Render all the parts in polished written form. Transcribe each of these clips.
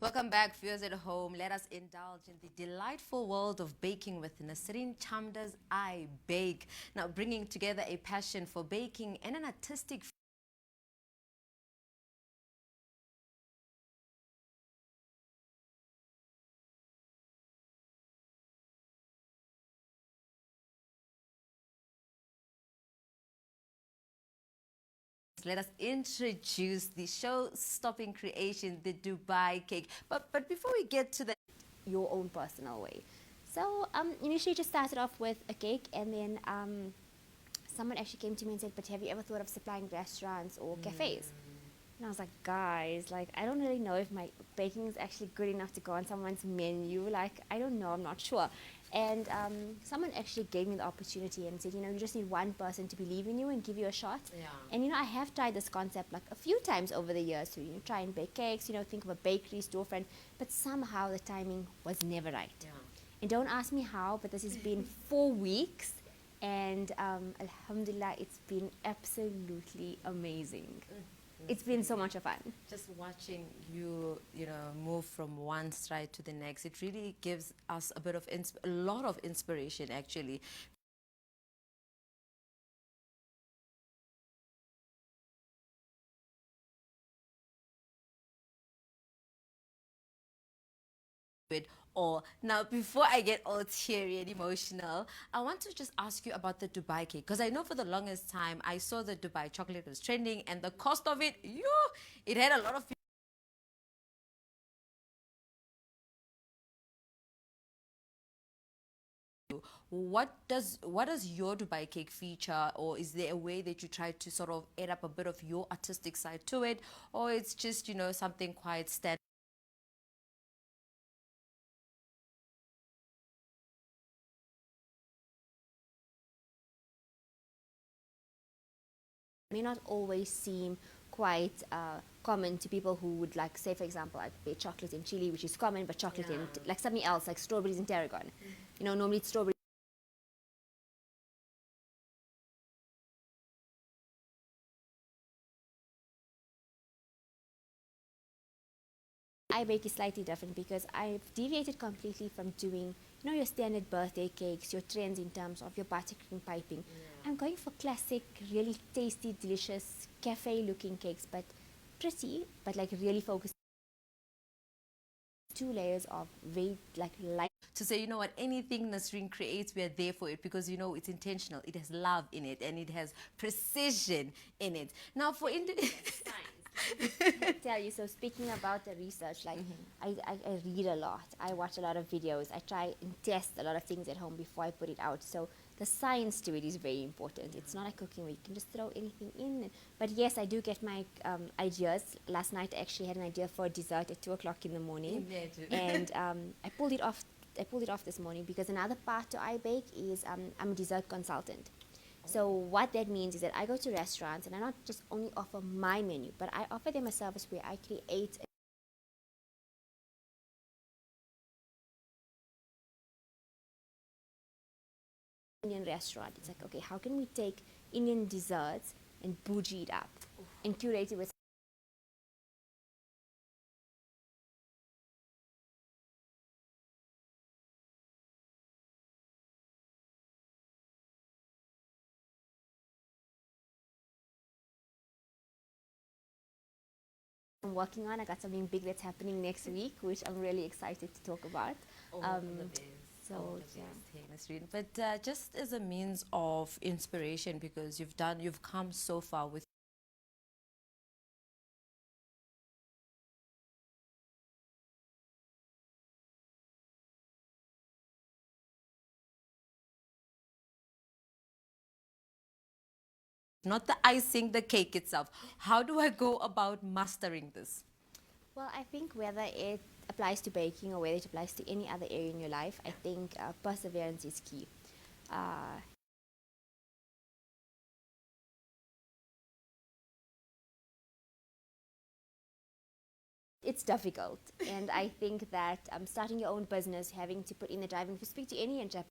Welcome back, viewers at home. Let us indulge in the delightful world of baking with Nasreen Chamda's iBake. Now, bringing together a passion for baking and an artistic let us introduce the show-stopping creation, the Dubai cake. But before we get to that, your own personal way. So initially just started off with a cake, and then someone actually came to me and said, but have you ever thought of supplying restaurants or cafes? And I was like, guys, like, I don't really know if my baking is actually good enough to go on someone's menu. Like, I don't know, I'm not sure. And someone actually gave me the opportunity and said, you just need one person to believe in you and give you a shot. Yeah. And, I have tried this concept like a few times over the years to, try and bake cakes, think of a bakery, storefront, but somehow the timing was never right. Yeah. And don't ask me how, but this has been 4 weeks. And alhamdulillah, it's been absolutely amazing. It's been so much fun. Just watching you, move from one stride to the next, it really gives us a lot of inspiration, actually. Or now, before I get all teary and emotional, I want to just ask you about the Dubai cake, because I know for the longest time I saw the Dubai chocolate was trending, and the cost of it, it had a lot of what does your Dubai cake feature, or is there a way that you try to sort of add up a bit of your artistic side to it, or it's just something quite standard? May not always seem quite common to people who would, like, say, for example, I'd bake chocolate and chili, which is common, but chocolate and like something else, like strawberries and tarragon. Normally it's strawberries. iBake is slightly different because I've deviated completely from doing, your standard birthday cakes, your trends in terms of your buttercream piping. I'm going for classic, really tasty, delicious, cafe-looking cakes, but pretty, but like really focused. 2 layers of very light. To say, what, anything Nasreen creates, we are there for it, because it's intentional, it has love in it, and it has precision in it. Now, for Tell you, so speaking about the research, like I read a lot, I watch a lot of videos, I try and test a lot of things at home before I put it out. So the science to it is very important. It's not like cooking where you can just throw anything in. But yes, I do get my ideas. Last night I actually had an idea for a dessert at 2 o'clock in the morning. And I pulled it off this morning, because another part to iBake is I'm a dessert consultant. So what that means is that I go to restaurants and I not just only offer my menu, but I offer them a service where I create a Indian restaurant. It's like, okay, how can we take Indian desserts and bougie it up and curate it with I'm working on. I got something big that's happening next week, which I'm really excited to talk about. So yeah. But just as a means of inspiration, because you've come so far with not the icing, the cake itself. How do I go about mastering this? well, I think whether it applies to baking or whether it applies to any other area in your life, I think perseverance is key. It's difficult, and I think that starting your own business, having to put in the drive, and if you speak to any entrepreneur,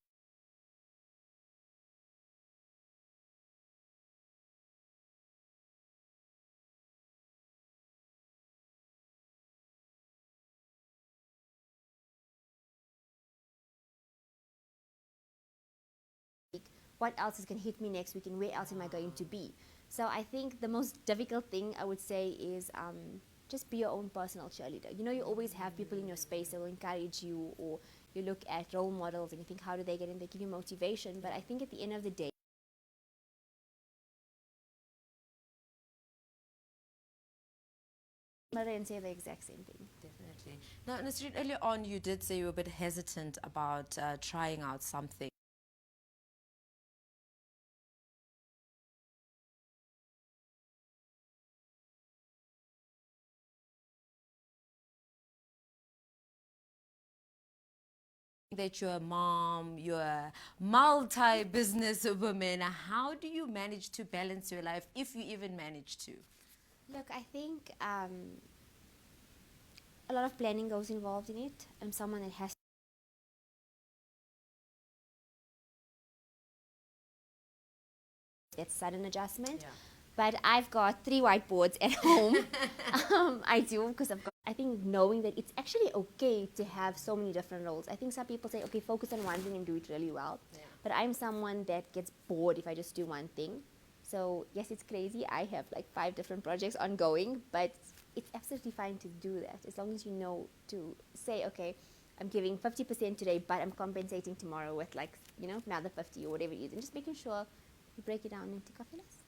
what else is going to hit me next week and where else am I going to be. So I think the most difficult thing I would say is just be your own personal cheerleader. You know, you always have people in your space that will encourage you, or you look at role models and you think, how do they get in? They give you motivation. But I think at the end of the day, and say the exact same thing. Definitely. Now, Nasreen, earlier on, you did say you were a bit hesitant about trying out something that you're a mom, you're a multi-business woman. How do you manage to balance your life, if you even manage to? Look, I think a lot of planning goes involved in it. I'm someone that has that sudden adjustment. Yeah. But I've got 3 whiteboards at home. I do, because I think knowing that it's actually okay to have so many different roles. I think some people say, okay, focus on one thing and do it really well. Yeah. But I'm someone that gets bored if I just do one thing. So yes, it's crazy. I have like 5 different projects ongoing, but it's absolutely fine to do that as long as you know to say, okay, I'm giving 50% today, but I'm compensating tomorrow with like, you know, another 50 or whatever it is, and just making sure you break it down and tick off your list.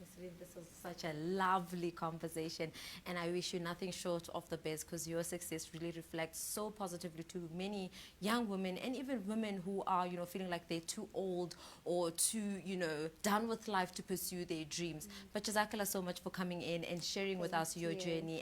Nasreen, this was such a lovely conversation, and I wish you nothing short of the best, because your success really reflects so positively to many young women, and even women who are, you know, feeling like they're too old or too, you know, done with life to pursue their dreams. But Jazakallah so much for coming in and sharing with us your journey